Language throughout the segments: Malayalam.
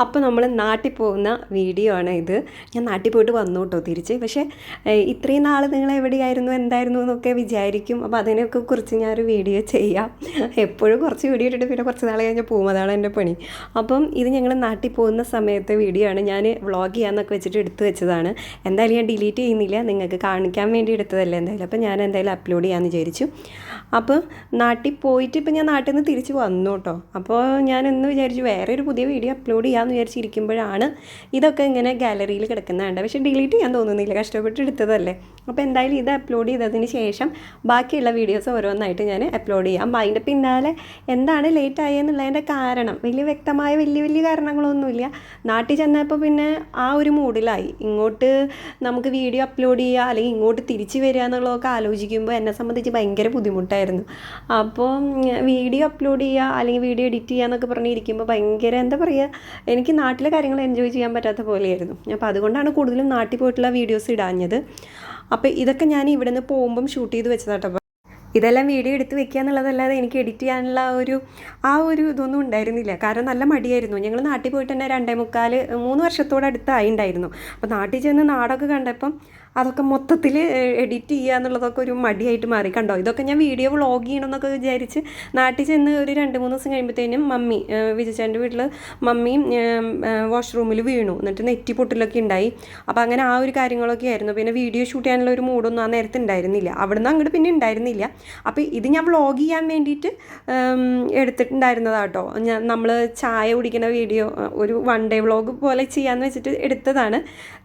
അപ്പോൾ നമ്മൾ നാട്ടിൽ പോകുന്ന വീഡിയോ ആണ് ഇത്. ഞാൻ നാട്ടിൽ പോയിട്ട് വന്നു കേട്ടോ തിരിച്ച്. പക്ഷേ ഇത്രയും നാൾ നിങ്ങൾ എവിടെയായിരുന്നു എന്തായിരുന്നു എന്നൊക്കെ വിചാരിക്കും. അപ്പോൾ അതിനൊക്കെ കുറിച്ച് ഞാനൊരു വീഡിയോ ചെയ്യാം. എപ്പോഴും കുറച്ച് വീഡിയോ ഇട്ടിട്ട് പിന്നെ കുറച്ച് നാൾ കഴിഞ്ഞ് പോകും, അതാണ് എൻ്റെ പണി. അപ്പം ഇത് ഞങ്ങൾ നാട്ടിൽ പോകുന്ന സമയത്തെ വീഡിയോ ആണ്. ഞാൻ വ്ളോഗ് ചെയ്യാമെന്നൊക്കെ വെച്ചിട്ട് എടുത്തു വെച്ചതാണ്. എന്തായാലും ഞാൻ ഡിലീറ്റ് ചെയ്യുന്നില്ല, നിങ്ങൾക്ക് കാണിക്കാൻ വേണ്ടി എടുത്തതല്ലേ എന്തായാലും. അപ്പോൾ ഞാൻ എന്തായാലും അപ്ലോഡ് ചെയ്യാമെന്ന് വിചാരിച്ചു. അപ്പോൾ നാട്ടിൽ പോയിട്ട് ഇപ്പം ഞാൻ നാട്ടിൽ നിന്ന് തിരിച്ച് വന്നു കേട്ടോ. അപ്പോൾ ഞാനൊന്ന് വിചാരിച്ചു വേറെ ഒരു പുതിയ വീഡിയോ അപ്ലോഡ് ചെയ്യാമെന്ന് വിചാരിച്ചിരിക്കുമ്പോഴാണ് ഇതൊക്കെ ഇങ്ങനെ ഗാലറിയിൽ കിടക്കുന്നതുണ്ട്. പക്ഷേ ഡിലീറ്റ് ചെയ്യാൻ തോന്നുന്നില്ല, കഷ്ടപ്പെട്ട് എടുത്തതല്ലേ. അപ്പോൾ എന്തായാലും ഇത് അപ്ലോഡ് ചെയ്തതിന് ശേഷം ബാക്കിയുള്ള വീഡിയോസ് ഓരോന്നായിട്ട് ഞാൻ അപ്ലോഡ് ചെയ്യാം. അതിൻ്റെ പിന്നാലെ എന്താണ് ലേറ്റ് ആയെന്നുള്ളതിൻ്റെ കാരണം വലിയ വ്യക്തമായ വലിയ കാരണങ്ങളൊന്നുമില്ല. നാട്ടിൽ ചെന്നപ്പോൾ പിന്നെ ആ ഒരു മൂഡിലായി. ഇങ്ങോട്ട് നമുക്ക് വീഡിയോ അപ്ലോഡ് ചെയ്യുക അല്ലെങ്കിൽ ഇങ്ങോട്ട് തിരിച്ച് വരിക എന്നുള്ളതൊക്കെ ആലോചിക്കുമ്പോൾ എന്നെ സംബന്ധിച്ച് ഭയങ്കര ബുദ്ധിമുട്ടായിരുന്നു. അപ്പോൾ വീഡിയോ അപ്ലോഡ് ചെയ്യുക അല്ലെങ്കിൽ വീഡിയോ എഡിറ്റ് ചെയ്യുക എന്നൊക്കെ പറഞ്ഞിരിക്കുമ്പോൾ ഭയങ്കര എന്താ പറയുക, എനിക്ക് നാട്ടിലെ കാര്യങ്ങൾ എൻജോയ് ചെയ്യാൻ പറ്റാത്ത പോലെയായിരുന്നു. അപ്പോൾ അതുകൊണ്ടാണ് കൂടുതലും നാട്ടിൽ പോയിട്ടുള്ള വീഡിയോസ് ഇടാഞ്ഞത്. അപ്പോൾ ഇതൊക്കെ ഞാൻ ഇവിടെ നിന്ന് പോകുമ്പം ഷൂട്ട് ചെയ്ത് വെച്ചതാട്ടോ. ഇതെല്ലാം വീഡിയോ എടുത്ത് വെക്കുക എന്നുള്ളതല്ലാതെ എനിക്ക് എഡിറ്റ് ചെയ്യാനുള്ള ആ ഒരു ഇതൊന്നും ഉണ്ടായിരുന്നില്ല. കാരണം നല്ല മടിയായിരുന്നു. ഞങ്ങൾ നാട്ടിൽ പോയിട്ട് തന്നെ 2.25-3 വർഷത്തോടടുത്തായി ഉണ്ടായിരുന്നു. അപ്പോൾ നാട്ടിൽ ചെന്ന് നാടൊക്കെ കണ്ടപ്പം അതൊക്കെ മൊത്തത്തിൽ എഡിറ്റ് ചെയ്യുക എന്നുള്ളതൊക്കെ ഒരു മടിയായിട്ട് മാറി. കണ്ടോ, ഇതൊക്കെ ഞാൻ വീഡിയോ വ്ളോഗ് ചെയ്യണമെന്നൊക്കെ വിചാരിച്ച് നാട്ടിൽ ചെന്ന് ഒരു 2-3 ദിവസം കഴിയുമ്പോഴത്തേനും മമ്മി വിജയച്ചേൻ്റെ വീട്ടിൽ മമ്മിയും വാഷ്റൂമിൽ വീണു. എന്നിട്ട് നെറ്റി പൊട്ടിലൊക്കെ ഉണ്ടായി. അപ്പോൾ അങ്ങനെ ആ ഒരു കാര്യങ്ങളൊക്കെ ആയിരുന്നു. പിന്നെ വീഡിയോ ഷൂട്ട് ചെയ്യാനുള്ള ഒരു മൂഡൊന്നും ആ നേരത്തെ ഉണ്ടായിരുന്നില്ല. അവിടെ നിന്ന് അങ്ങോട്ട് പിന്നെ ഉണ്ടായിരുന്നില്ല. അപ്പോൾ ഇത് ഞാൻ വ്ളോഗ് ചെയ്യാൻ വേണ്ടിയിട്ട് എടുത്തിട്ടുണ്ടായിരുന്നതാട്ടോ. നമ്മൾ ചായ കുടിക്കുന്ന വീഡിയോ ഒരു 1 ഡേ വ്ളോഗ് പോലെ ചെയ്യാമെന്ന് വെച്ചിട്ട് എടുത്തതാണ്.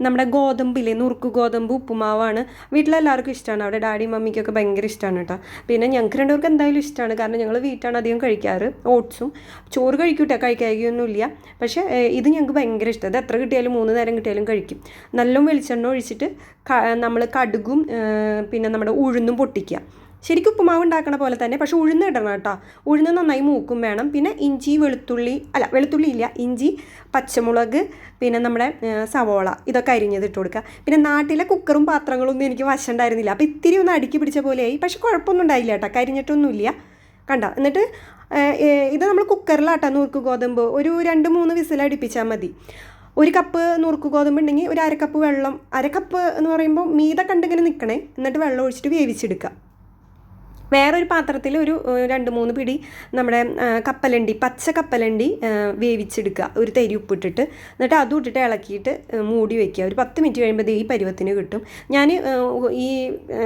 നമ്മുടെ ഗോതമ്പില്ലേ, നുറുക്ക് ഗോതമ്പ് ഉപ്പുമാവാണ്. വീട്ടിലെല്ലാവർക്കും ഇഷ്ടമാണ്. അവിടെ ഡാഡി മമ്മിക്കൊക്കെ ഭയങ്കര ഇഷ്ടമാണ് കേട്ടോ. പിന്നെ ഞങ്ങൾക്ക് 2 പേർക്ക് എന്തായാലും ഇഷ്ടമാണ്. കാരണം ഞങ്ങൾ വീട്ടാണ് അധികം കഴിക്കാറ്. ഓട്സും ചോറ് കഴിക്കൂട്ടെ, കഴിക്കാതൊന്നുമില്ല. പക്ഷേ ഇത് ഞങ്ങൾക്ക് ഭയങ്കര ഇഷ്ടം. അത് എത്ര കിട്ടിയാലും 3 നേരം കിട്ടിയാലും കഴിക്കും. നല്ല വെളിച്ചെണ്ണ ഒഴിച്ചിട്ട് നമ്മൾ കടുകും പിന്നെ നമ്മുടെ ഉഴുന്നും പൊട്ടിക്കുക. ശരിക്കും ഉപ്പുമാവ് ഉണ്ടാക്കണ പോലെ തന്നെ, പക്ഷേ ഉഴുന്ന് ഇടണം കേട്ടോ. ഉഴുന്ന് നന്നായി മൂക്കും വേണം. പിന്നെ ഇഞ്ചി വെളുത്തുള്ളി ഇല്ല, ഇഞ്ചി, പച്ചമുളക്, പിന്നെ നമ്മുടെ സവോള, ഇതൊക്കെ അരിഞ്ഞത് ഇട്ട് കൊടുക്കുക. പിന്നെ നാട്ടിലെ കുക്കറും പാത്രങ്ങളൊന്നും എനിക്ക് വശം ഉണ്ടായിരുന്നില്ല. അപ്പോൾ ഇത്തിരി ഒന്ന് അടുക്കി പിടിച്ച പോലെയായി. പക്ഷെ കുഴപ്പമൊന്നും ഉണ്ടായില്ല കേട്ടോ, കരിഞ്ഞിട്ടൊന്നുമില്ല. കണ്ട, എന്നിട്ട് ഇത് നമ്മൾ കുക്കറിലാട്ടോ നുറുക്ക് ഗോതമ്പ് ഒരു 2-3 വിസിൽ അടുപ്പിച്ചാൽ മതി. 1 കപ്പ് നുറുക്ക് ഗോതമ്പ് ഉണ്ടെങ്കിൽ ഒരു 1/2 കപ്പ് വെള്ളം, 1/2 കപ്പ് എന്ന് പറയുമ്പോൾ മീത കണ്ടിങ്ങനെ നിൽക്കണേ. എന്നിട്ട് വെള്ളം ഒഴിച്ചിട്ട് വേവിച്ചെടുക്കുക. വേറൊരു പാത്രത്തിൽ ഒരു 2-3 പിടി നമ്മുടെ കപ്പലണ്ടി, പച്ച കപ്പലണ്ടി വേവിച്ചെടുക്കുക, ഒരു തരി ഉപ്പിട്ടിട്ട്. എന്നിട്ട് അതും ഇട്ടിട്ട് ഇളക്കിയിട്ട് മൂടി വയ്ക്കുക. ഒരു 10 മിനിറ്റ് കഴിയുമ്പോൾ ഈ പരുവത്തിന് കിട്ടും. ഞാൻ ഈ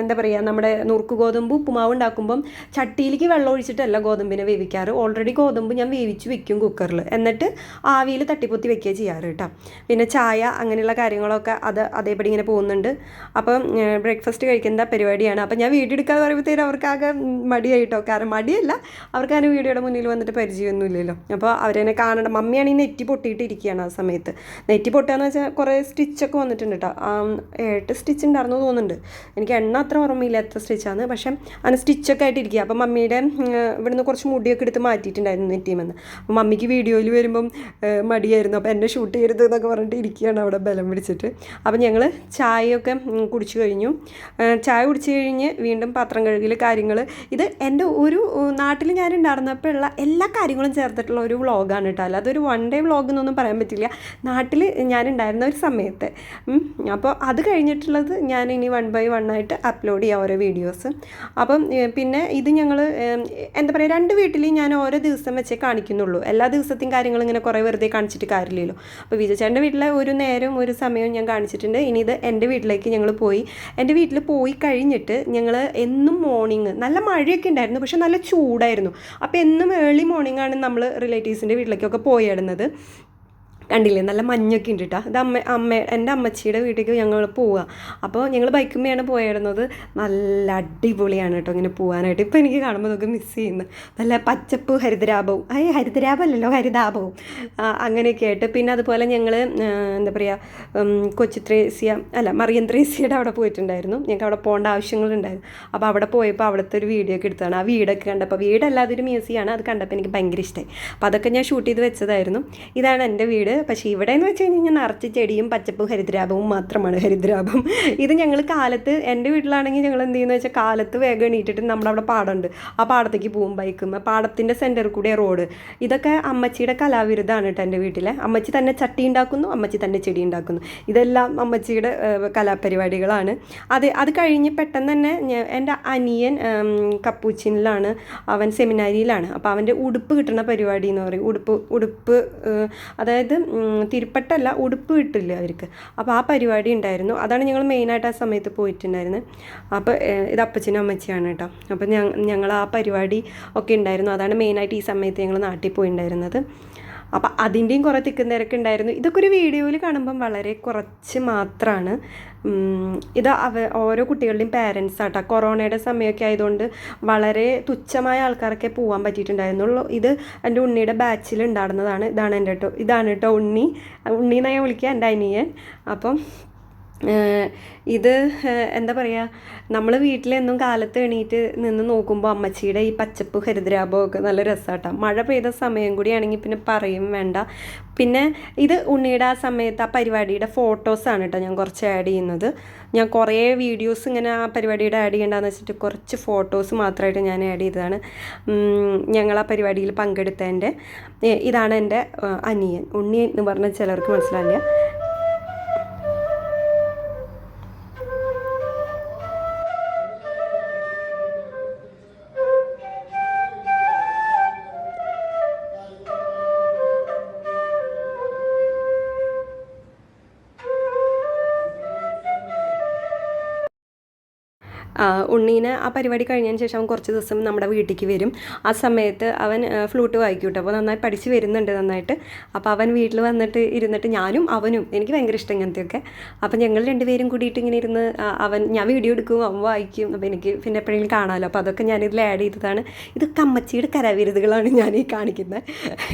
എന്താ പറയുക, നമ്മുടെ നുറുക്ക് ഗോതമ്പ് ഉപ്പുമാവ് ഉണ്ടാക്കുമ്പം ചട്ടിയിലേക്ക് വെള്ളം ഒഴിച്ചിട്ടല്ല ഗോതമ്പിനെ വേവിക്കാറ്. ഓൾറെഡി ഗോതമ്പ് ഞാൻ വേവിച്ച് വെക്കും കുക്കറിൽ. എന്നിട്ട് ആവിയിൽ തട്ടിപ്പൊത്തി വെക്കുക ചെയ്യാറ് കേട്ടോ. പിന്നെ ചായ അങ്ങനെയുള്ള കാര്യങ്ങളൊക്കെ അതേപടി ഇങ്ങനെ പോകുന്നുണ്ട്. അപ്പം ബ്രേക്ക്ഫാസ്റ്റ് കഴിക്കുന്ന പരിപാടിയാണ്. അപ്പം ഞാൻ വീഡിയോ എടുക്കാതെ പറയുമ്പോഴത്തേനും അവർക്കാകെ മടിയായിട്ടോ. കാരണം മടിയല്ല, അവർക്ക് അതിന് വീഡിയോയുടെ മുന്നിൽ വന്നിട്ട് പരിചയമൊന്നുമില്ലല്ലോ. അപ്പോൾ അവരെന്നെ കാണണം. മമ്മിയാണെങ്കിൽ നെറ്റി പൊട്ടിയിട്ടിരിക്കുകയാണ് ആ സമയത്ത്. നെറ്റി പൊട്ടുകയെന്ന് വെച്ചാൽ കുറേ സ്റ്റിച്ചൊക്കെ വന്നിട്ടുണ്ട് കേട്ടോ. 8 സ്റ്റിച്ച് ഉണ്ടായിരുന്നു തോന്നുന്നുണ്ട്. എനിക്ക് എണ്ണ അത്ര ഓർമ്മയില്ല എത്ര സ്റ്റിച്ചാണ്. പക്ഷേ അങ്ങനെ സ്റ്റിച്ചൊക്കെ ആയിട്ടിരിക്കുക. അപ്പോൾ മമ്മിയുടെ ഇവിടുന്ന് കുറച്ച് മുടിയൊക്കെ എടുത്ത് മാറ്റിയിട്ടുണ്ടായിരുന്നു നെറ്റിമെന്ന്. അപ്പോൾ മമ്മിക്ക് വീഡിയോയിൽ വരുമ്പം മടിയായിരുന്നു. അപ്പോൾ എന്നെ ഷൂട്ട് ചെയ്യരുത് എന്നൊക്കെ പറഞ്ഞിട്ട് ഇരിക്കുകയാണ് അവിടെ ബലം പിടിച്ചിട്ട്. അപ്പോൾ ഞങ്ങൾ ചായയൊക്കെ കുടിച്ചു കഴിഞ്ഞു. ചായ കുടിച്ച് കഴിഞ്ഞ് വീണ്ടും പാത്രം കഴുകൽ കാര്യങ്ങൾ. ഇത് എൻ്റെ ഒരു നാട്ടിൽ ഞാൻ ഉണ്ടായിരുന്നപ്പോഴുള്ള എല്ലാ കാര്യങ്ങളും ചേർത്തിട്ടുള്ള ഒരു വ്ളോഗാണ് കേട്ടോ. അല്ലാതെ ഒരു 1 ഡേ വ്ളോഗ് എന്നൊന്നും പറയാൻ പറ്റില്ല. നാട്ടിൽ ഞാൻ ഉണ്ടായിരുന്ന ഒരു സമയത്ത്. അപ്പോൾ അത് കഴിഞ്ഞിട്ടുള്ളത് ഞാൻ ഇനി 1 by 1 ആയിട്ട് അപ്ലോഡ് ചെയ്യാം ഓരോ വീഡിയോസ്. അപ്പം പിന്നെ ഇത് ഞങ്ങൾ എന്താ പറയുക, 2 വീട്ടിൽ ഞാൻ ഓരോ ദിവസം വെച്ചേ കാണിക്കുന്നുള്ളൂ. എല്ലാ ദിവസത്തെയും കാര്യങ്ങൾ ഇങ്ങനെ കുറേ വെറുതെ കാണിച്ചിട്ട് കാര്യമില്ലല്ലോ. അപ്പോൾ വിജയചേട്ടൻ്റെ വീട്ടിലെ ഒരു നേരം ഒരു സമയവും ഞാൻ കാണിച്ചിട്ടുണ്ട്. ഇനി ഇത് എൻ്റെ വീട്ടിലേക്ക് ഞങ്ങൾ പോയി. എൻ്റെ വീട്ടിൽ പോയി കഴിഞ്ഞിട്ട് ഞങ്ങൾ എന്നും മോർണിംഗ് നല്ല മഴയൊക്കെ ഉണ്ടായിരുന്നു, പക്ഷെ നല്ല ചൂടായിരുന്നു. അപ്പോൾ എന്നും ഏർലി മോർണിംഗാണ് നമ്മൾ റിലേറ്റീവ്സിൻ്റെ വീട്ടിലേക്കൊക്കെ പോയിടുന്നത്. കണ്ടില്ലേ, നല്ല മഞ്ഞൊക്കെ ഉണ്ട് കേട്ടോ. ഇത് എൻ്റെ അമ്മച്ചിയുടെ വീട്ടിലേക്ക് ഞങ്ങൾ പോവുക. അപ്പോൾ ഞങ്ങൾ ബൈക്കുമ്മയാണ് പോയിടുന്നത്. നല്ല അടിപൊളിയാണ് കേട്ടോ ഇങ്ങനെ പോകാനായിട്ട്. ഇപ്പോൾ എനിക്ക് കാണുമ്പോൾ നമുക്ക് മിസ് ചെയ്യുന്നു. നല്ല പച്ചപ്പ് ഹരിതരാഭവും, ഹരിതരാഭമല്ലല്ലോ ഹരിതാഭവും, അങ്ങനെയൊക്കെ ആയിട്ട്. പിന്നെ അതുപോലെ ഞങ്ങൾ എന്താ പറയുക, മറിയം ത്രേസ്യയുടെ അവിടെ പോയിട്ടുണ്ടായിരുന്നു. ഞങ്ങൾക്ക് അവിടെ പോകേണ്ട ആവശ്യങ്ങളുണ്ടായിരുന്നു. അപ്പോൾ അവിടെ പോയപ്പോൾ അവിടുത്തെ ഒരു വീഡിയോ ഒക്കെ എടുത്തതാണ്. ആ വീടൊക്കെ കണ്ടപ്പോൾ, വീടല്ലാതെ ഒരു മ്യൂസിയമാണ്, അത് കണ്ടപ്പോൾ എനിക്ക് ഭയങ്കര ഇഷ്ടമായി. അപ്പോൾ അതൊക്കെ ഞാൻ ഷൂട്ട് ചെയ്ത് വെച്ചതായിരുന്നു. ഇതാണ് എൻ്റെ വീട്. പക്ഷേ ഇവിടെ എന്ന് വെച്ച് കഴിഞ്ഞാൽ നിറച്ച് ചെടിയും പച്ചപ്പും ഹരിദ്രാപവും മാത്രമാണ്. ഹരിദ്രാപം ഇത് ഞങ്ങൾ കാലത്ത്, എൻ്റെ വീട്ടിലാണെങ്കിൽ ഞങ്ങൾ എന്ത് ചെയ്യുന്നത് വെച്ചാൽ കാലത്ത് വേഗം എണീറ്റിട്ട് നമ്മുടെ അവിടെ പാടമുണ്ട്, ആ പാടത്തേക്ക് പോകും ബൈക്കും. പാടത്തിൻ്റെ സെൻറ്ററിൽ കൂടെ റോഡ്. ഇതൊക്കെ അമ്മച്ചിയുടെ കലാവിരുദ്ധമാണ് കേട്ടോ. എൻ്റെ വീട്ടിലെ അമ്മച്ചി തന്നെ ചട്ടി ഉണ്ടാക്കുന്നു, അമ്മച്ചി തന്നെ ചെടി ഉണ്ടാക്കുന്നു. ഇതെല്ലാം അമ്മച്ചിയുടെ കലാപരിപാടികളാണ്. അത് കഴിഞ്ഞ് പെട്ടെന്ന് തന്നെ എൻ്റെ അനിയൻ കപ്പൂച്ചിനിലാണ്, അവൻ സെമിനാരിയിലാണ്. അപ്പോൾ അവൻ്റെ ഉടുപ്പ് കിട്ടുന്ന പരിപാടി എന്ന് പറയും. ഉടുപ്പ് അതായത് തിരുപ്പട്ടല്ല, ഉടുപ്പ് കിട്ടില്ല അവർക്ക്. അപ്പോൾ ആ പരിപാടി ഉണ്ടായിരുന്നു. അതാണ് ഞങ്ങൾ മെയിനായിട്ട് ആ സമയത്ത് പോയിട്ടുണ്ടായിരുന്നത്. അപ്പോൾ ഇത് അപ്പച്ചനും അമ്മച്ചിയാണ് കേട്ടോ. അപ്പോൾ ഞങ്ങൾ ആ പരിപാടി ഒക്കെ ഉണ്ടായിരുന്നു. അതാണ് മെയിനായിട്ട് ഈ സമയത്ത് ഞങ്ങൾ നാട്ടിൽ പോയിട്ടുണ്ടായിരുന്നത്. അപ്പം അതിൻ്റെയും കുറേ തിക്കും തിരക്കുണ്ടായിരുന്നു. ഇതൊക്കെ ഒരു വീഡിയോയിൽ കാണുമ്പം വളരെ കുറച്ച് മാത്രമാണ്. ഇത് ഓരോ കുട്ടികളുടെയും പാരൻസ് ആട്ടോ. കൊറോണയുടെ സമയമൊക്കെ ആയതുകൊണ്ട് വളരെ തുച്ഛമായ ആൾക്കാരൊക്കെ പോകാൻ പറ്റിയിട്ടുണ്ടായിരുന്നുള്ളൂ. ഇത് എൻ്റെ ഉണ്ണിയുടെ ബാച്ചിൽ ഉണ്ടായിരുന്നതാണ്. ഇതാണ് കേട്ടോ ഉണ്ണി എന്നാണ് ഞാൻ വിളിക്കുക, എൻ്റെ അനിയൻ. അപ്പം ഇത് എന്താ പറയുക, നമ്മൾ വീട്ടിലെന്നും കാലത്ത് എണീറ്റ് നിന്ന് നോക്കുമ്പോൾ അമ്മച്ചിയുടെ ഈ പച്ചപ്പ് ഹരിദ്രാപമൊക്കെ നല്ല രസമാട്ടോ. മഴ പെയ്ത സമയം കൂടിയാണെങ്കിൽ പിന്നെ പറയും വേണ്ട. പിന്നെ ഇത് ഉണ്ണിയുടെ ആ സമയത്ത് ആ പരിപാടിയുടെ ഫോട്ടോസാണ് കേട്ടോ ഞാൻ കുറച്ച് ആഡ് ചെയ്യുന്നത്. ഞാൻ കുറേ വീഡിയോസ് ഇങ്ങനെ ആ പരിപാടിയുടെ ആഡ് ചെയ്യേണ്ടതെന്ന് വെച്ചിട്ട് കുറച്ച് ഫോട്ടോസ് മാത്രമായിട്ട് ഞാൻ ആഡ് ചെയ്തതാണ്. ഞങ്ങൾ ആ പരിപാടിയിൽ പങ്കെടുത്തതിൻ്റെ. ഇതാണ് എൻ്റെ അനിയൻ. ഉണ്ണി എന്ന് പറഞ്ഞാൽ ചിലർക്ക് മനസ്സിലാവില്ല. ഉണ്ണീനെ ആ പരിപാടി കഴിഞ്ഞതിന് ശേഷം അവൻ കുറച്ച് ദിവസം നമ്മുടെ വീട്ടിലേക്ക് വരും. ആ സമയത്ത് അവൻ ഫ്ലൂട്ട് വായിക്കും കേട്ടോ. അപ്പോൾ നന്നായി പഠിച്ച് വരുന്നുണ്ട് നന്നായിട്ട്. അപ്പോൾ അവൻ വീട്ടിൽ വന്നിട്ട് ഇരുന്നിട്ട് ഞാനും അവനും, എനിക്ക് ഭയങ്കര ഇഷ്ടം ഇങ്ങനത്തെയൊക്കെ. അപ്പോൾ ഞങ്ങൾ രണ്ടുപേരും കൂടിയിട്ട് ഇങ്ങനെ ഇരുന്ന് ഞാൻ വീഡിയോ എടുക്കും, അവൻ വായിക്കും. അപ്പോൾ എനിക്ക് പിന്നെ എപ്പോഴെങ്കിലും കാണാമല്ലോ. അപ്പോൾ അതൊക്കെ ഞാനിതിൽ ആഡ് ചെയ്തതാണ്. ഇതൊക്കെ അമ്മച്ചിയുടെ കരവിരുതുകളാണ് ഞാൻ ഈ കാണിക്കുന്നത്.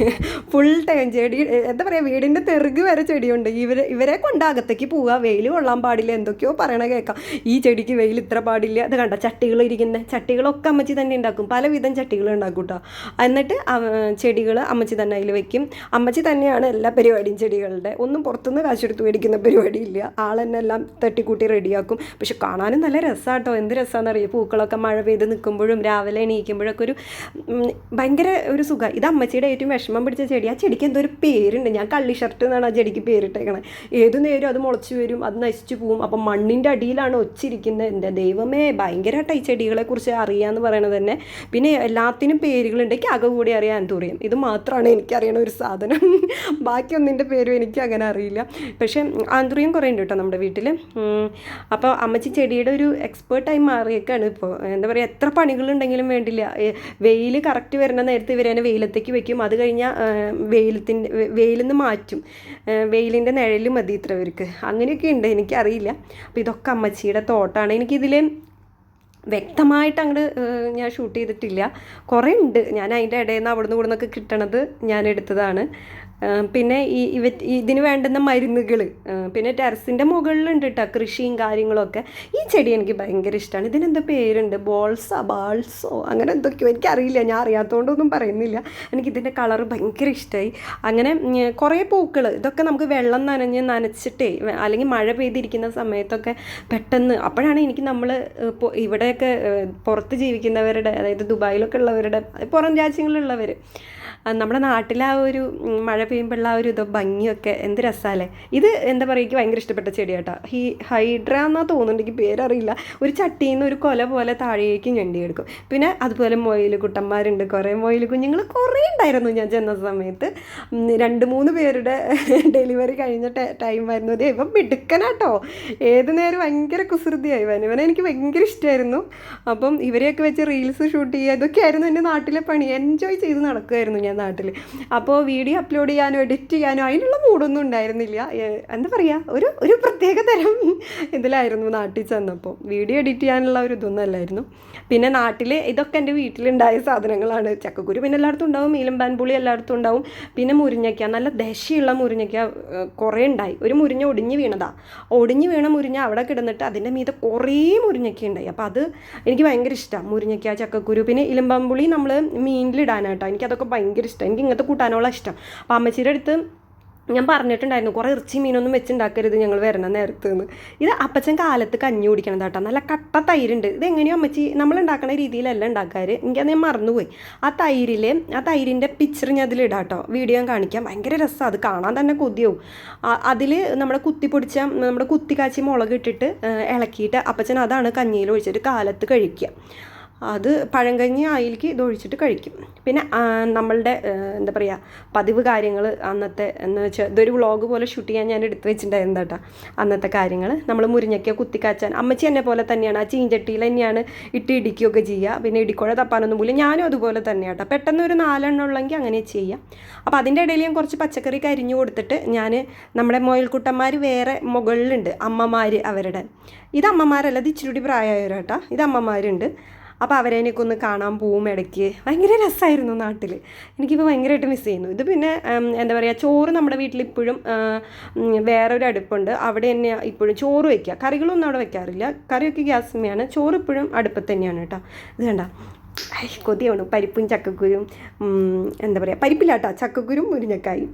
ഫുൾ ടൈം ചെടി, എന്താ പറയുക, വീടിൻ്റെ തെറുക് വരെ ചെടിയുണ്ട്. ഇവരെ കൊണ്ട് അകത്തേക്ക് പോവുക, വെയിൽ കൊള്ളാൻ പാടില്ല, എന്തൊക്കെയോ പറയണ കേൾക്കാം. ഈ ചെടിക്ക് വെയിൽ ഇത്ര പാടില്ല. അത് കണ്ട ചട്ടികൾ ഇരിക്കുന്ന ചട്ടികളൊക്കെ അമ്മച്ചി തന്നെ ഉണ്ടാക്കും. പലവിധം ചട്ടികൾ ഉണ്ടാക്കും കേട്ടോ. എന്നിട്ട് ചെടികൾ അമ്മച്ചി തന്നെ അതിൽ വെക്കും. അമ്മച്ചി തന്നെയാണ് എല്ലാ പരിപാടിയും ചെടികളുടെ. ഒന്നും പുറത്തുനിന്ന് കാശെടുത്ത് മേടിക്കുന്ന പരിപാടിയില്ല. ആൾ തന്നെ എല്ലാം തട്ടിക്കൂട്ടി റെഡിയാക്കും. പക്ഷെ കാണാനും നല്ല രസമാട്ടോ. എന്ത് രസമാണെന്നറിയാം. പൂക്കളൊക്കെ മഴ പെയ്ത് നിൽക്കുമ്പോഴും രാവിലെ എണീക്കുമ്പോഴൊക്കെ ഒരു ഭയങ്കര ഒരു സുഖം. ഇത് അമ്മച്ചിയുടെ ഏറ്റവും വിഷമം പിടിച്ച ചെടി. ആ ചെടിക്ക് എന്തോ ഒരു പേരുണ്ട്. ഞാൻ കള്ളി ഷർട്ട് എന്നാണ് ആ ചെടിക്ക് പേരിട്ടേക്കണത്. ഏതു നേരം അത് മുളച്ച് വരും, അത് നശിച്ചു പോവും. അപ്പം മണ്ണിൻ്റെ അടിയിലാണ് ഒച്ചിരിക്കുന്നത്. എൻ്റെ ദൈവമേ, ഭയങ്കരമായിട്ട് ഈ ചെടികളെക്കുറിച്ച് അറിയാമെന്ന് പറയണത് തന്നെ. പിന്നെ എല്ലാത്തിനും പേരുകളുണ്ട്. എനിക്ക് ആകെ കൂടി അറിയാൻ എന്തോറിയാം. ഇത് മാത്രമാണ് എനിക്കറിയണ ഒരു സാധനം. ബാക്കിയൊന്നിൻ്റെ പേരും എനിക്ക് അങ്ങനെ അറിയില്ല. പക്ഷേ ആന്തൂറിയം കുറേ ഉണ്ട് കേട്ടോ നമ്മുടെ വീട്ടിൽ. അപ്പോൾ അമ്മച്ചി ചെടിയുടെ ഒരു എക്സ്പേർട്ടായി മാറിയേക്കാണ് ഇപ്പോൾ. എന്താ പറയുക, എത്ര പണികളുണ്ടെങ്കിലും വേണ്ടില്ല. വെയിൽ കറക്റ്റ് വരുന്ന നേരത്തെ ഇവരെ വെയിലത്തേക്ക് വെക്കും. അത് കഴിഞ്ഞാൽ വെയിലിൽ നിന്ന് മാറ്റും. വെയിലിൻ്റെ നിഴൽ മതി ഇത്ര പേർക്ക്. അങ്ങനെയൊക്കെ ഉണ്ട്, എനിക്കറിയില്ല. അപ്പോൾ ഇതൊക്കെ അമ്മച്ചിയുടെ തോട്ടാണ്. എനിക്കിതിൽ വ്യക്തമായിട്ട് അങ്ങോട്ട് ഞാൻ ഷൂട്ട് ചെയ്തിട്ടില്ല. കുറേ ഉണ്ട്. ഞാൻ അതിൻ്റെ ഇടയിൽ നിന്ന് അവിടെ നിന്ന് ഇവിടെ നിന്നൊക്കെ കിട്ടണത് ഞാൻ എടുത്തതാണ്. പിന്നെ ഇതിന് വേണ്ടുന്ന മരുന്നുകൾ പിന്നെ ടെറസിൻ്റെ മുകളിലുണ്ട് കേട്ടോ കൃഷിയും കാര്യങ്ങളൊക്കെ. ഈ ചെടി എനിക്ക് ഭയങ്കര ഇഷ്ടമാണ്. ഇതിനെന്താ പേരുണ്ട്, ബാൾസോ അങ്ങനെ എന്തൊക്കെയോ, എനിക്കറിയില്ല. ഞാൻ അറിയാത്തതുകൊണ്ടൊന്നും പറയുന്നില്ല. എനിക്കിതിൻ്റെ കളറ് ഭയങ്കര ഇഷ്ടമായി. അങ്ങനെ കുറേ പൂക്കൾ. ഇതൊക്കെ നമുക്ക് വെള്ളം നനച്ചിട്ടേ, അല്ലെങ്കിൽ മഴ പെയ്തിരിക്കുന്ന സമയത്തൊക്കെ പെട്ടെന്ന്, അപ്പോഴാണ് എനിക്ക് നമ്മൾ ഇവിടെയൊക്കെ പുറത്ത് ജീവിക്കുന്നവരുടെ, അതായത് ദുബായിലൊക്കെ ഉള്ളവരുടെ, പുറം രാജ്യങ്ങളിലുള്ളവർ, നമ്മുടെ നാട്ടിലെ ആ ഒരു മഴ പെയ്യുമ്പോഴുള്ള ആ ഒരു ഭംഗിയൊക്കെ എന്ത് രസമല്ലേ. ഇത് എന്താ പറയുക, എനിക്ക് ഭയങ്കര ഇഷ്ടപ്പെട്ട ചെടിയാട്ടോ. ഹൈഡ്ര എന്നാ തോന്നുന്നുണ്ട്, എനിക്ക് പേരറിയില്ല. ഒരു ചട്ടിയിൽ നിന്ന് ഒരു കൊല പോലെ താഴേക്ക് ഞണ്ടിയെടുക്കും. പിന്നെ അതുപോലെ മൊയിൽ കുട്ടന്മാരുണ്ട്, കുറേ മൊയിൽ കുഞ്ഞുങ്ങൾ കുറേ ഉണ്ടായിരുന്നു ഞാൻ ചെന്ന സമയത്ത്. 2-3 പേരുടെ ഡെലിവറി കഴിഞ്ഞ ടൈമായിരുന്നു. അത് ഇവൻ മിടുക്കനാട്ടോ. ഏത് നേരം ഭയങ്കര കുസൃതിയായി. ഇവനെ എനിക്ക് ഭയങ്കര ഇഷ്ടമായിരുന്നു. അപ്പം ഇവരെയൊക്കെ വെച്ച് റീൽസ് ഷൂട്ട് ചെയ്യുക, ഇതൊക്കെയായിരുന്നു എൻ്റെ നാട്ടിലെ പണി. എൻജോയ് ചെയ്ത് നടക്കുമായിരുന്നു ഞാൻ നാട്ടിൽ. അപ്പോൾ വീഡിയോ അപ്ലോഡ് ചെയ്യാനോ എഡിറ്റ് ചെയ്യാനോ അതിനുള്ള മൂഡൊന്നും ഉണ്ടായിരുന്നില്ല. എന്താ പറയുക, ഒരു പ്രത്യേക തരം ഇതിലായിരുന്നു നാട്ടിൽ ചെന്നപ്പോൾ. വീഡിയോ എഡിറ്റ് ചെയ്യാനുള്ള ഒരു ഇതൊന്നും അല്ലായിരുന്നു. പിന്നെ നാട്ടിൽ ഇതൊക്കെ എൻ്റെ വീട്ടിലുണ്ടായ സാധനങ്ങളാണ്. ചക്കക്കുരു പിന്നെ എല്ലായിടത്തും ഉണ്ടാവും, ഈലമ്പാൻപുളി എല്ലായിടത്തും ഉണ്ടാവും. പിന്നെ മുരിങ്ങയ്ക്ക, നല്ല ദശയുള്ള മുരിങ്ങയ്ക്ക കുറേ ഉണ്ടായി. ഒരു മുരിഞ്ഞ ഒടിഞ്ഞ് വീണ മുരിഞ്ഞ അവിടെ കിടന്നിട്ട് അതിൻ്റെ മീതെ കുറേ മുരിങ്ങയ്ക്ക ഉണ്ടായി. അപ്പോൾ അത് എനിക്ക് ഭയങ്കര ഇഷ്ടമാണ്, മുരിങ്ങയ്ക്ക, ചക്കക്കുരു. പിന്നെ ഇലമ്പാമ്പുളി നമ്മൾ മീനിലിടാനായിട്ടോ. എനിക്കതൊക്കെ ഭയങ്കര ഇഷ്ടം. എനിക്ക് ഇങ്ങനത്തെ കൂട്ടാനോളം ഇഷ്ടം. അപ്പോൾ അമ്മച്ചിയുടെ അടുത്ത് ഞാൻ പറഞ്ഞിട്ടുണ്ടായിരുന്നു കുറേ ഇറച്ചി മീനൊന്നും വെച്ചുണ്ടാക്കരുത് ഞങ്ങൾ വരണ നേരത്ത് നിന്ന്. ഇത് അപ്പച്ചൻ കാലത്ത് കഞ്ഞി കുടിക്കണം കേട്ടോ. നല്ല കട്ട തൈരുണ്ട്. ഇത് എങ്ങനെയോ അമ്മച്ചി നമ്മൾ ഉണ്ടാക്കുന്ന രീതിയിലല്ല ഉണ്ടാക്കാറ്. എനിക്കത് ഞാൻ മറന്നുപോയി. ആ തൈരിൻ്റെ പിക്ചർ ഞാൻ അതിലിടാം കേട്ടോ, വീഡിയോ ഞാൻ കാണിക്കാം. ഭയങ്കര രസമാണ്, അത് കാണാൻ തന്നെ കൊതിയാവും. അതിൽ നമ്മുടെ കുത്തി കാച്ചി മുളക് ഇട്ടിട്ട് ഇളക്കിയിട്ട് അപ്പച്ചൻ അതാണ് കഞ്ഞിയിൽ ഒഴിച്ചിട്ട് കാലത്ത് കഴിക്കുക. അത് പഴങ്കഞ്ഞി ആയിലേക്ക് ഇതൊഴിച്ചിട്ട് കഴിക്കും. പിന്നെ നമ്മളുടെ എന്താ പറയുക പതിവ് കാര്യങ്ങൾ അന്നത്തെ എന്ന് വെച്ചാൽ ഇതൊരു വ്ളോഗ് പോലെ ഷൂട്ട് ചെയ്യാൻ ഞാൻ എടുത്ത് വെച്ചിട്ടുണ്ടായിരുന്നു കേട്ടോ. അന്നത്തെ കാര്യങ്ങൾ നമ്മൾ മുരിങ്ങയ്ക്ക കുത്തിക്കാച്ചാൻ അമ്മച്ചി എന്നെ പോലെ തന്നെയാണ്, ആ ചീഞ്ചട്ടിയിൽ തന്നെയാണ് ഇട്ട് ഇടിക്കുകയൊക്കെ ചെയ്യുക. പിന്നെ ഇടിക്കുഴ തപ്പാനൊന്നും പോലും ഞാനും അതുപോലെ തന്നെയാണ് കേട്ടോ. പെട്ടെന്ന് ഒരു 4 ഉള്ളെങ്കിൽ അങ്ങനെ ചെയ്യാം. അപ്പോൾ അതിൻ്റെ ഇടയിൽ ഞാൻ കുറച്ച് പച്ചക്കറി കരിഞ്ഞു കൊടുത്തിട്ട് ഞാൻ നമ്മുടെ മുയൽക്കുട്ടന്മാർ വേറെ മുകളിലുണ്ട്, അമ്മമാർ അവരുടെ. ഇത് അമ്മമാരല്ല, ഇത് ഇച്ചിരി പ്രായമായവരാട്ടോ, ഇത് അമ്മമാരുണ്ട്. അപ്പോൾ അവരേനൊക്കെ ഒന്ന് കാണാൻ പോവും ഇടയ്ക്ക്. ഭയങ്കര രസമായിരുന്നു നാട്ടിൽ. എനിക്കിപ്പോൾ ഭയങ്കരമായിട്ട് മിസ് ചെയ്യുന്നു. ഇത് പിന്നെ എന്താ പറയുക, ചോറ് നമ്മുടെ വീട്ടിലിപ്പോഴും വേറൊരു അടുപ്പുണ്ട്, അവിടെ തന്നെ ഇപ്പോഴും ചോറ് വയ്ക്കുക. കറികളൊന്നും അവിടെ വെക്കാറില്ല, കറിയൊക്കെ ഗ്യാസിന്മേലാണ്, ചോറ് ഇപ്പോഴും അടുപ്പത്ത് തന്നെയാണ് കേട്ടോ. ഇത് കണ്ട കൊതിയാണ്. പരിപ്പും ചക്കക്കുരും, എന്താ പറയുക പരിപ്പില്ല കേട്ടോ, ചക്കക്കുരും മുരിങ്ങക്കായും.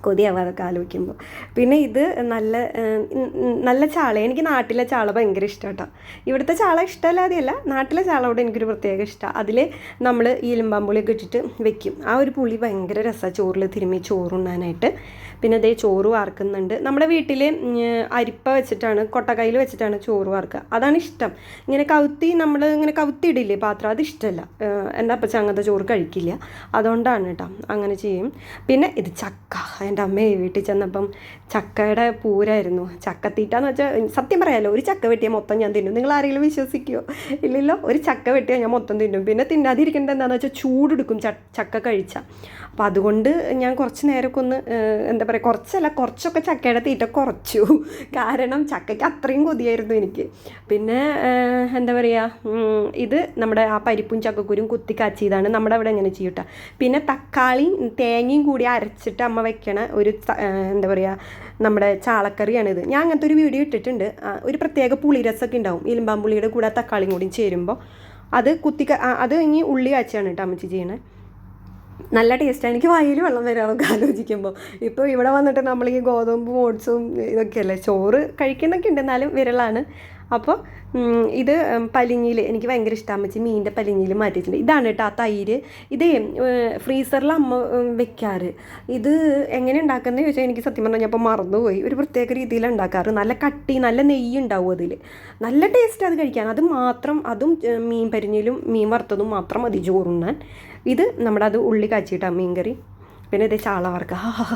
കൊതിയാവും അതൊക്കെ ആലോചിക്കുമ്പോൾ. പിന്നെ ഇത് നല്ല ചാള. എനിക്ക് നാട്ടിലെ ചാള ഭയങ്കര ഇഷ്ടം കേട്ടോ. ഇവിടുത്തെ ചാള ഇഷ്ടമല്ലാതെയല്ല, നാട്ടിലെ ചാളയോട് എനിക്കൊരു പ്രത്യേക ഇഷ്ടമാണ്. അതിൽ നമ്മൾ ഈലുമ്പാമ്പുളിയൊക്കെ ഇട്ടിട്ട് വെക്കും. ആ ഒരു പുളി ഭയങ്കര രസമാണ് ചോറിൽ തിരുമ്മി ചോറുണ്ണാനായിട്ട്. പിന്നെ അതേ ചോറ് വാർക്കുന്നുണ്ട്. നമ്മുടെ വീട്ടിൽ അരിപ്പ വെച്ചിട്ടാണ്, കൊട്ടക്കൈയിൽ വെച്ചിട്ടാണ് ചോറ് വാർക്കുക. അതാണ് ഇഷ്ടം. ഇങ്ങനെ കവുത്തി ഇടില്ലേ പാത്രം, അത് ഇഷ്ടമല്ല. എൻ്റെ അപ്പച്ച അങ്ങനത്തെ ചോറ് കഴിക്കില്ല, അതുകൊണ്ടാണ് കേട്ടോ അങ്ങനെ ചെയ്യും. പിന്നെ ഇത് ചക്ക. എൻ്റെ അമ്മയെ വീട്ടിൽ ചെന്നപ്പം ചക്കയുടെ പൂരായിരുന്നു. ചക്കത്തീറ്റാന്ന് വെച്ചാൽ സത്യം പറയാമല്ലോ, ഒരു ചക്ക വെട്ടിയാൽ മൊത്തം ഞാൻ തിന്നും. നിങ്ങൾ ആരെങ്കിലും വിശ്വസിക്കുമോ? ഇല്ലല്ലോ. ഒരു ചക്ക വെട്ടിയാൽ ഞാൻ മൊത്തം തിന്നും. പിന്നെ തിന്നാതിരിക്കേണ്ടത് എന്താണെന്ന് വെച്ചാൽ ചൂടെടുക്കും ചക്ക കഴിച്ചാൽ. അപ്പോൾ അതുകൊണ്ട് ഞാൻ കുറച്ച് നേരമൊക്കെ ഒന്ന് എന്താ പറയുക, കുറച്ചൊക്കെ ചക്കയുടെ തീറ്റ കുറച്ചു. കാരണം ചക്കയ്ക്ക് അത്രയും കൊതിയായിരുന്നു എനിക്ക്. പിന്നെ എന്താ പറയുക, ഇത് നമ്മുടെ ആ പരിപ്പും ചക്കക്കുരും കുത്തി കാച്ചിയതാണ്. നമ്മുടെ അവിടെ എങ്ങനെ ചെയ്യൂട്ടാ. പിന്നെ തക്കാളിയും തേങ്ങയും കൂടി അരച്ചിട്ട് അമ്മ വെക്കണ ഒരു എന്താ പറയുക നമ്മുടെ ചാളക്കറിയാണിത്. ഞാൻ അങ്ങനത്തെ ഒരു വീഡിയോ ഇട്ടിട്ടുണ്ട്. ഒരു പ്രത്യേക പുളിരസമൊക്കെ ഉണ്ടാവും, ഇരുമ്പാമ്പുളിയുടെ കൂടെ തക്കാളിയും കൂടി ചേരുമ്പോൾ. അത് ഇനി ഉള്ളി കാച്ചാണ് കേട്ടോ അമ്മച്ചി ചെയ്യണേ. നല്ല ടേസ്റ്റാണ്. എനിക്ക് വായിൽ വെള്ളം വരാമൊക്കെ ആലോചിക്കുമ്പോൾ. ഇപ്പോൾ ഇവിടെ വന്നിട്ട് നമ്മൾ ഈ ഗോതമ്പ് ഓട്സും ഇതൊക്കെയല്ലേ ചോറ് കഴിക്കുന്നൊക്കെ ഉണ്ട്, എന്നാലും വിരളാണ്. അപ്പോൾ ഇത് പലിഞ്ഞിൽ എനിക്ക് ഭയങ്കര ഇഷ്ടമാണ്. അമ്മച്ചി മീനിൻ്റെ പലിഞ്ഞിൽ മാറ്റിയിട്ടുണ്ട്. ഇതാണ് കേട്ടോ ആ തൈര്. ഇതേ ഫ്രീസറിൽ അമ്മ വെക്കാറ്. ഇത് എങ്ങനെ ഉണ്ടാക്കുന്നത് ചോദിച്ചാൽ എനിക്ക് സത്യം പറഞ്ഞാൽ ഞാൻ ഇപ്പോൾ മറന്നുപോയി. ഒരു പ്രത്യേക രീതിയിലാണ് ഉണ്ടാക്കാറ്. നല്ല കട്ടി, നല്ല നെയ്യ് ഉണ്ടാവും അതിൽ. നല്ല ടേസ്റ്റ് അത് കഴിക്കാൻ. അതും മീൻ പരിഞ്ഞിലും മീൻ വറുത്തതും മാത്രം മതി ചോറുണ്ണാൻ. ഇത് നമ്മുടെ അത് ഉള്ളി കാച്ചിയിട്ടാണ് മീൻ കറി. പിന്നെ ഇതേ ചാള വറുക്കുക.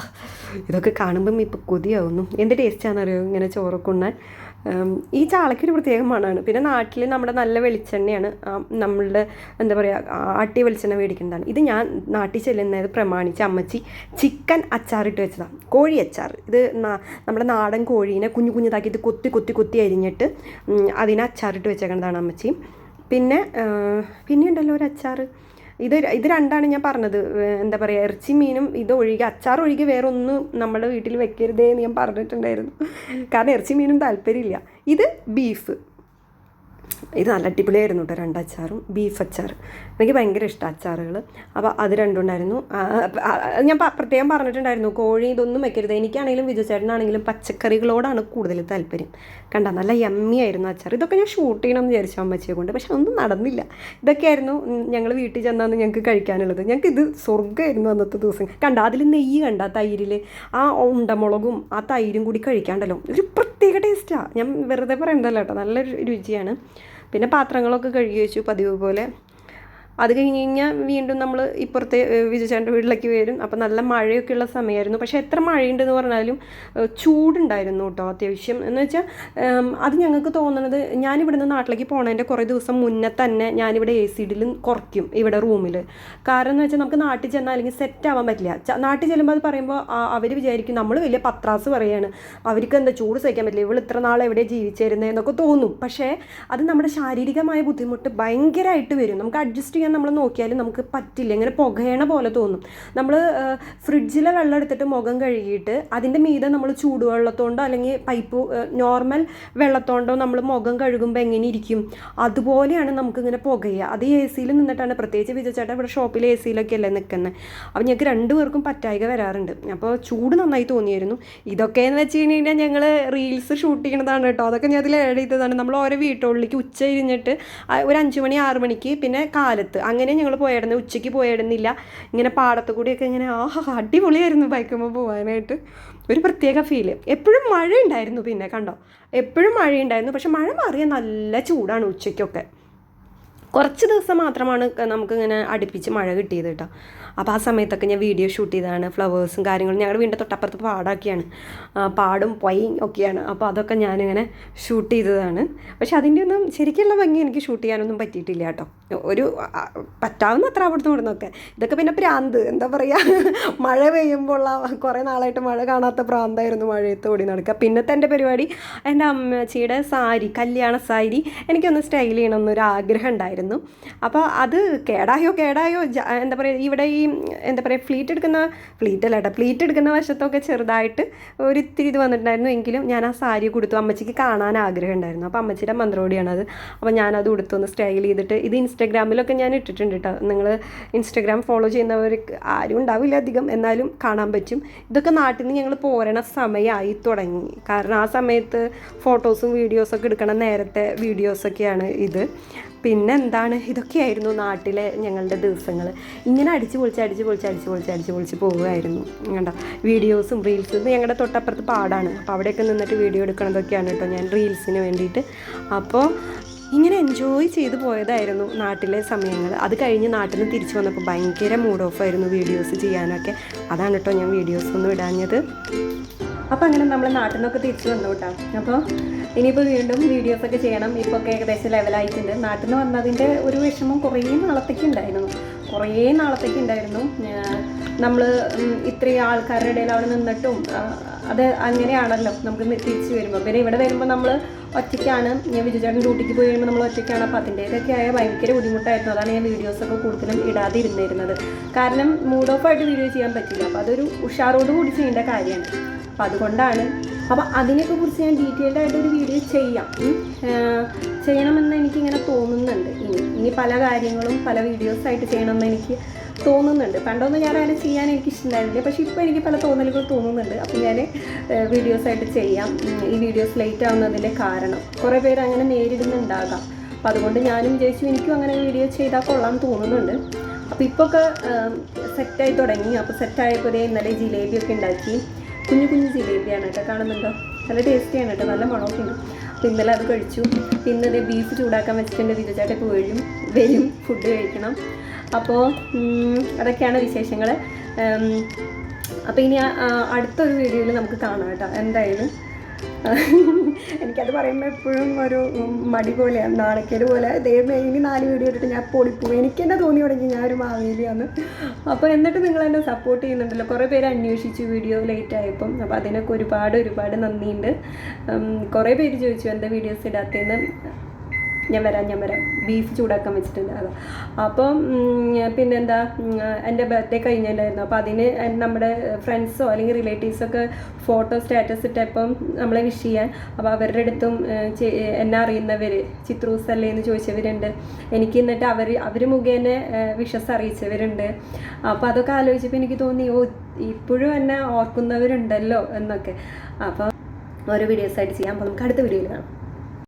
ഇതൊക്കെ കാണുമ്പം ഇപ്പോൾ കൊതിയാവുന്നു. എന്ത് ടേസ്റ്റാണെന്നറിയോ ഇങ്ങനെ ചോറൊക്കെ ഉണ്ണാൻ. ഈ ചാളയ്ക്കൊരു പ്രത്യേക മണമാണ്. പിന്നെ നാട്ടിൽ നമ്മുടെ നല്ല വെളിച്ചെണ്ണയാണ്, നമ്മളുടെ എന്താ പറയുക ആട്ടിയ വെളിച്ചെണ്ണ മേടിക്കുന്നതാണ്. ഇത് ഞാൻ നാട്ടിൽ ചെല്ലുന്നത് പ്രമാണിച്ച് അമ്മച്ചി ചിക്കൻ അച്ചാറിട്ട് വെച്ചതാണ്, കോഴി അച്ചാർ. ഇത് നമ്മുടെ നാടൻ കോഴീനെ കുഞ്ഞതാക്കിയിട്ട് കൊത്തി അരിഞ്ഞിട്ട് അതിനെ അച്ചാറിട്ട് വെച്ചേക്കുന്നതാണ് അമ്മച്ചി. പിന്നെ ഉണ്ടല്ലോ ഒരു അച്ചാർ. ഇത് രണ്ടാണ് ഞാൻ പറഞ്ഞത്. എന്താ പറയുക, ഇറച്ചി മീനും അച്ചാർ ഒഴികെ വേറെ ഒന്നും നമ്മുടെ വീട്ടിൽ വെക്കരുതേ എന്ന് ഞാൻ പറഞ്ഞിട്ടുണ്ടായിരുന്നു. കാരണം ഇറച്ചി മീനും താല്പര്യമില്ല. ഇത് ബീഫ്. ഇത് നല്ല അടിപൊളിയായിരുന്നു കേട്ടോ. 2 അച്ചാറും ബീഫ് അച്ചാർ. എനിക്ക് ഭയങ്കര ഇഷ്ടമാണ് അച്ചാറുകൾ. അപ്പോൾ അത് രണ്ടുണ്ടായിരുന്നു. ഞാൻ പ്രത്യേകം പറഞ്ഞിട്ടുണ്ടായിരുന്നു കോഴി ഇതൊന്നും വെക്കരുത്. എനിക്കാണെങ്കിലും വിജയചേട്ടനാണെങ്കിലും പച്ചക്കറികളോടാണ് കൂടുതൽ താല്പര്യം. കണ്ട നല്ല യമ്മി ആയിരുന്നു അച്ചാർ. ഇതൊക്കെ ഞാൻ ഷൂട്ട് ചെയ്യണമെന്ന് വിചാരിച്ചു അമ്മച്ചിയെ കൊണ്ട്, പക്ഷെ ഒന്നും നടന്നില്ല. ഇതൊക്കെയായിരുന്നു ഞങ്ങൾ വീട്ടിൽ ചെന്നാന്ന് ഞങ്ങൾക്ക് കഴിക്കാനുള്ളത്. ഞങ്ങൾക്ക് ഇത് സ്വർഗ്ഗമായിരുന്നു അന്നത്തെ ദിവസം. കണ്ട അതിൽ നെയ്യ് കണ്ട തൈരിൽ ആ ഉണ്ടമുളകും ആ തൈരും കൂടി കഴിക്കാണ്ടല്ലോ, ഒരു പ്രത്യേക ടേസ്റ്റാണ്. ഞാൻ വെറുതെ പറയണ്ടല്ലോ കേട്ടോ, നല്ലൊരു രുചിയാണ്. പിന്നെ പാത്രങ്ങളൊക്കെ കഴുകി വെച്ചു പതിവ് പോലെ. അത് കഴിഞ്ഞ് കഴിഞ്ഞാൽ വീണ്ടും നമ്മൾ ഇപ്പുറത്തെ വിജയചേട്ടൻ്റെ വീട്ടിലേക്ക് വരും. അപ്പോൾ നല്ല മഴയൊക്കെ ഉള്ള സമയമായിരുന്നു. പക്ഷേ എത്ര മഴയുണ്ടെന്ന് പറഞ്ഞാലും ചൂടുണ്ടായിരുന്നു കേട്ടോ അത്യാവശ്യം. എന്ന് വെച്ചാൽ അത് ഞങ്ങൾക്ക് തോന്നുന്നത്, ഞാനിവിടുന്ന് നാട്ടിലേക്ക് പോണതിൻ്റെ കുറേ ദിവസം മുന്നേ തന്നെ ഞാനിവിടെ AC കുറയ്ക്കും ഇവിടെ റൂമിൽ. കാരണം എന്ന് വെച്ചാൽ നമുക്ക് നാട്ടിൽ ചെന്നാൽ അല്ലെങ്കിൽ സെറ്റ് ആവാൻ പറ്റില്ല. നാട്ടിൽ ചെല്ലുമ്പോൾ അത് പറയുമ്പോൾ അവർ വിചാരിക്കും നമ്മൾ വലിയ പത്രാസ് പറയുകയാണ്, അവർക്ക് എന്താ ചൂട് സഹിക്കാൻ പറ്റില്ല, ഇവൾ ഇത്ര നാൾ എവിടെ ജീവിച്ചിരുന്നത് എന്നൊക്കെ തോന്നും. പക്ഷേ അത് നമ്മുടെ ശാരീരികമായ ബുദ്ധിമുട്ട് ഭയങ്കരമായിട്ട് വരും. നമുക്ക് അഡ്ജസ്റ്റ് ചെയ്യാൻ നമ്മൾ നോക്കിയാലും നമുക്ക് പറ്റില്ല, ഇങ്ങനെ പുകയണ പോലെ തോന്നും. നമ്മൾ ഫ്രിഡ്ജിലെ വെള്ളം എടുത്തിട്ട് മുഖം കഴുകിയിട്ട് അതിൻ്റെ മീതെ നമ്മൾ ചൂടുവെള്ളത്തോണ്ടോ അല്ലെങ്കിൽ പൈപ്പ് നോർമൽ വെള്ളത്തോണ്ടോ നമ്മൾ മുഖം കഴുകുമ്പോൾ എങ്ങനെ ഇരിക്കും, അതുപോലെയാണ് നമുക്കിങ്ങനെ പുകയുക. അത് എ സിയിൽ നിന്നിട്ടാണ്, പ്രത്യേകിച്ച് വിജയചേട്ടൻ ഇവിടെ ഷോപ്പിൽ എ സിയിലൊക്കെ അല്ലേ നിൽക്കുന്നത്. അപ്പോൾ ഞങ്ങൾക്ക് രണ്ടുപേർക്കും പറ്റായിക വരാറുണ്ട്. അപ്പോൾ ചൂട് നന്നായി തോന്നിയായിരുന്നു. ഇതൊക്കെയെന്ന് വെച്ച് കഴിഞ്ഞാൽ ഞങ്ങൾ റീൽസ് ഷൂട്ട് ചെയ്യണതാണ് കേട്ടോ. അതൊക്കെ ഞാൻ അതിൽ ആഡ് ചെയ്തതാണ്. നമ്മൾ ഓരോ വീട്ടുള്ളിലേക്ക് ഉച്ച കഴിഞ്ഞിട്ട് ഒരു 5 മണി 6 മണിക്ക് പിന്നെ കാലത്ത് അങ്ങനെ ഞങ്ങൾ പോയിടുന്നത്. ഉച്ചയ്ക്ക് പോയിടുന്നില്ല. ഇങ്ങനെ പാടത്ത് കൂടിയൊക്കെ ഇങ്ങനെ അടിപൊളിയായിരുന്നു ബൈക്കുമ്പോൾ പോകാനായിട്ട്. ഒരു പ്രത്യേക ഫീല്. എപ്പോഴും മഴ ഉണ്ടായിരുന്നു. പിന്നെ കണ്ടോ, എപ്പോഴും മഴയുണ്ടായിരുന്നു. പക്ഷെ മഴ മാറിയാൽ നല്ല ചൂടാണ് ഉച്ചയ്ക്കൊക്കെ. കുറച്ച് ദിവസം മാത്രമാണ് നമുക്കിങ്ങനെ അടുപ്പിച്ച് മഴ കിട്ടിയത് കേട്ടോ. അപ്പോൾ ആ സമയത്തൊക്കെ ഞാൻ വീഡിയോ ഷൂട്ട് ചെയ്തതാണ്. ഫ്ലവേഴ്സും കാര്യങ്ങളും ഞങ്ങളുടെ വീടിൻ്റെ തൊട്ടപ്പുറത്ത് പാടമൊക്കെയാണ്, പാടും പൊയും ഒക്കെയാണ്. അപ്പോൾ അതൊക്കെ ഞാനിങ്ങനെ ഷൂട്ട് ചെയ്തതാണ്. പക്ഷെ അതിൻ്റെ ഒന്നും ശരിക്കുള്ള ഭംഗി എനിക്ക് ഷൂട്ട് ചെയ്യാനൊന്നും പറ്റിയിട്ടില്ല കേട്ടോ. ഒരു പറ്റാവുന്ന അത്ര അവിടുന്ന് ഇവിടുന്നൊക്കെ. ഇതൊക്കെ പിന്നെ പ്രാന്ത്, എന്താ പറയുക, മഴ പെയ്യുമ്പോൾ കുറേ നാളായിട്ട് മഴ കാണാത്ത പ്രാന്തായിരുന്നു മഴയത്ത് ഓടി നടക്കുക. പിന്നത്തെ എൻ്റെ പരിപാടി എൻ്റെ അമ്മച്ചിയുടെ സാരി, കല്യാണ സാരി എനിക്കൊന്ന് സ്റ്റൈൽ ചെയ്യണമെന്നൊരു ആഗ്രഹം ഉണ്ടായിരുന്നു. അപ്പോൾ അത് കേടായോ എന്താ പറയുക, ഇവിടെ ഈ എന്താ പറയുക പ്ലീറ്റ് എടുക്കുന്ന വശത്തൊക്കെ ചെറുതായിട്ട് ഒരിത്തിരി ഇത് വന്നിട്ടുണ്ടായിരുന്നു. എങ്കിലും ഞാൻ ആ സാരി കൊടുത്തു. അമ്മച്ചിക്ക് കാണാൻ ആഗ്രഹം ഉണ്ടായിരുന്നു. അപ്പോൾ അമ്മച്ചിയുടെ മന്ത്രോടിയാണത്. അപ്പോൾ ഞാനത് ഉടുത്തൊന്ന് സ്റ്റൈൽ ചെയ്തിട്ട് ഇത് ഇൻസ്റ്റാഗ്രാമിലൊക്കെ ഞാൻ ഇട്ടിട്ടുണ്ട് കേട്ടോ. നിങ്ങൾ ഇൻസ്റ്റാഗ്രാം ഫോളോ ചെയ്യുന്നവർക്ക് ആരും ഉണ്ടാവില്ല അധികം, എന്നാലും കാണാൻ പറ്റും. ഇതൊക്കെ നാട്ടിൽ നിന്ന് ഞങ്ങൾ പോരണ സമയമായി തുടങ്ങി. കാരണം ആ സമയത്ത് ഫോട്ടോസും വീഡിയോസൊക്കെ എടുക്കണ നേരത്തെ വീഡിയോസൊക്കെയാണ് ഇത്. പിന്നെ എന്താണ്, ഇതൊക്കെയായിരുന്നു നാട്ടിലെ ഞങ്ങളുടെ ദിവസങ്ങൾ. ഇങ്ങനെ അടിച്ച് പൊളിച്ച് പോവുമായിരുന്നു. കണ്ടോ, വീഡിയോസും റീൽസും. ഞങ്ങളുടെ തൊട്ടപ്പുറത്ത് പാടാണ്. അപ്പോൾ അവിടെയൊക്കെ നിന്നിട്ട് വീഡിയോ എടുക്കണതൊക്കെയാണ് കേട്ടോ ഞാൻ റീൽസിന് വേണ്ടിയിട്ട്. അപ്പോൾ ഇങ്ങനെ എൻജോയ് ചെയ്ത് പോയതായിരുന്നു നാട്ടിലെ സമയങ്ങൾ. അത് കഴിഞ്ഞ് നാട്ടിൽ നിന്ന് തിരിച്ചു വന്നപ്പോൾ ഭയങ്കര മൂഡ് ഓഫ് ആയിരുന്നു വീഡിയോസ് ചെയ്യാനൊക്കെ. അതാണ് കേട്ടോ ഞാൻ വീഡിയോസൊന്നും ഇടാഞ്ഞത്. അപ്പോൾ അങ്ങനെ നമ്മൾ നാട്ടിൽ നിന്നൊക്കെ തിരിച്ചു വന്നു കേട്ടോ. അപ്പോൾ ഇനിയിപ്പോൾ വീണ്ടും വീഡിയോസൊക്കെ ചെയ്യണം. ഇപ്പോൾ ഒക്കെ ഏകദേശം ലെവലായിട്ടുണ്ട്. നാട്ടിൽ നിന്ന് വന്നതിൻ്റെ ഒരു വിഷമം കുറേ നാളത്തേക്ക് ഉണ്ടായിരുന്നു. നമ്മൾ ഇത്രയും ആൾക്കാരുടെ ഇടയിൽ അവിടെ നിന്നിട്ടും അത് അങ്ങനെയാണല്ലോ നമുക്ക് തിരിച്ച് വരുമ്പോൾ. പിന്നെ ഇവിടെ വരുമ്പോൾ നമ്മൾ ഒറ്റയ്ക്കാണ്. ഞാൻ വിജയചേട്ടൻ ഡ്യൂട്ടിക്ക് പോയി കഴിയുമ്പോൾ നമ്മൾ ഒറ്റയ്ക്കാണ്. അപ്പോൾ അതിൻ്റേതൊക്കെ ആയ ഭയങ്കര ബുദ്ധിമുട്ടായിരുന്നു. അതാണ് ഞാൻ വീഡിയോസൊക്കെ കൂടുതലും ഇടാതിരുന്നിരുന്നത്. കാരണം മൂഡ് ഓഫായിട്ട് വീഡിയോ ചെയ്യാൻ പറ്റില്ല. അപ്പോൾ അതൊരു ഉഷാറോട് കൂടി ചെയ്യേണ്ട കാര്യമാണ്. അപ്പോൾ അതുകൊണ്ടാണ്. അപ്പോൾ അതിനെയൊക്കെ കുറിച്ച് ഞാൻ ഡീറ്റെയിൽഡ് ആയിട്ടൊരു വീഡിയോ ചെയ്യണമെന്ന് എനിക്കിങ്ങനെ തോന്നുന്നുണ്ട്. ഇനി പല കാര്യങ്ങളും പല വീഡിയോസായിട്ട് ചെയ്യണമെന്ന് എനിക്ക് തോന്നുന്നുണ്ട്. പണ്ടൊന്നും ഞാൻ അങ്ങനെ ചെയ്യാൻ എനിക്ക് ഇഷ്ടമുണ്ടായിരുന്നില്ല. പക്ഷേ ഇപ്പോൾ എനിക്ക് പല തോന്നലുകൾ തോന്നുന്നുണ്ട്. അപ്പോൾ ഞാൻ വീഡിയോസായിട്ട് ചെയ്യാം. ഈ വീഡിയോസ് ലേറ്റ് ആവുന്നതിൻ്റെ കാരണം കുറേ പേര് അങ്ങനെ നേരിടുന്നുണ്ടാകാം. അപ്പോൾ അതുകൊണ്ട് ഞാനും വിചാരിച്ചു എനിക്കും അങ്ങനെ വീഡിയോ ചെയ്താൽ കൊള്ളാൻ തോന്നുന്നുണ്ട്. അപ്പോൾ ഇപ്പോൾ ഒക്കെ സെറ്റായി തുടങ്ങി. അപ്പോൾ സെറ്റായപ്പോൾ ഇന്നലെ ജിലേബിയൊക്കെ ഉണ്ടാക്കി. കുഞ്ഞു ജിലേബിയാണ് കേട്ടോ, കാണുന്നുണ്ടോ? നല്ല ടേസ്റ്റിയാണ് കേട്ടോ, നല്ല മണമൊക്കെ ഉണ്ട്. അപ്പോൾ ഇന്നലെ അത് കഴിച്ചു. പിന്നെ ബീഫ് ചൂടാക്കാൻ വെച്ചിട്ടുണ്ട്. വിജയചേട്ടൻ വരും ഫുഡ് കഴിക്കണം. അപ്പോൾ അതൊക്കെയാണ് വിശേഷങ്ങൾ. അപ്പോൾ ഇനി അടുത്തൊരു വീഡിയോയിൽ നമുക്ക് കാണാം കേട്ടോ. എന്തായാലും എനിക്കത് പറയുമ്പോൾ എപ്പോഴും ഒരു മടി പോലെയാണ്, നാണക്കേട് പോലെ. ദൈവമേ, ഇനി 4 വീഡിയോ ഇട്ടിട്ട് ഞാൻ പൊടിപ്പോവും. എനിക്ക് തന്നെ തോന്നി തുടങ്ങി ഞാനൊരു മാവേലിയാണ്. അപ്പോൾ എന്നിട്ട് നിങ്ങൾ എന്നെ സപ്പോർട്ട് ചെയ്യുന്നുണ്ടല്ലോ. കുറേ പേര് അന്വേഷിച്ചു വീഡിയോ ലേറ്റ് ആയപ്പം. അപ്പോൾ അതിനൊക്കെ ഒരുപാട് നന്ദിയുണ്ട്. കുറേ പേര് ചോദിച്ചു എന്താ വീഡിയോസ് ഇടാത്തതെന്ന്. ഞാൻ വരാം. ബീഫ് ചൂടാക്കാൻ വെച്ചിട്ടുണ്ട്. അത് അപ്പം പിന്നെന്താ, എൻ്റെ ബർത്ത്ഡേ കഴിഞ്ഞിട്ടുണ്ടായിരുന്നു. അപ്പോൾ അതിന് നമ്മുടെ ഫ്രണ്ട്സോ അല്ലെങ്കിൽ റിലേറ്റീവ്സൊക്കെ ഫോട്ടോ സ്റ്റാറ്റസ് ഇട്ടപ്പം നമ്മളെ വിഷ് ചെയ്യാൻ. അപ്പോൾ അവരുടെ അടുത്തും എന്നെ അറിയുന്നവർ ചിത്രൂസ് അല്ലേ എന്ന് ചോദിച്ചവരുണ്ട്. എനിക്ക് എന്നിട്ട് അവർ മുഖേന വിഷസ് അറിയിച്ചവരുണ്ട്. അപ്പോൾ അതൊക്കെ ആലോചിച്ചപ്പോൾ എനിക്ക് തോന്നി, ഇപ്പോഴും എന്നെ ഓർക്കുന്നവരുണ്ടല്ലോ എന്നൊക്കെ. അപ്പോൾ ഓരോ വീഡിയോസായിട്ട് ചെയ്യാം. അപ്പോൾ നമുക്ക് അടുത്ത വീഡിയോയിൽ കാണാം.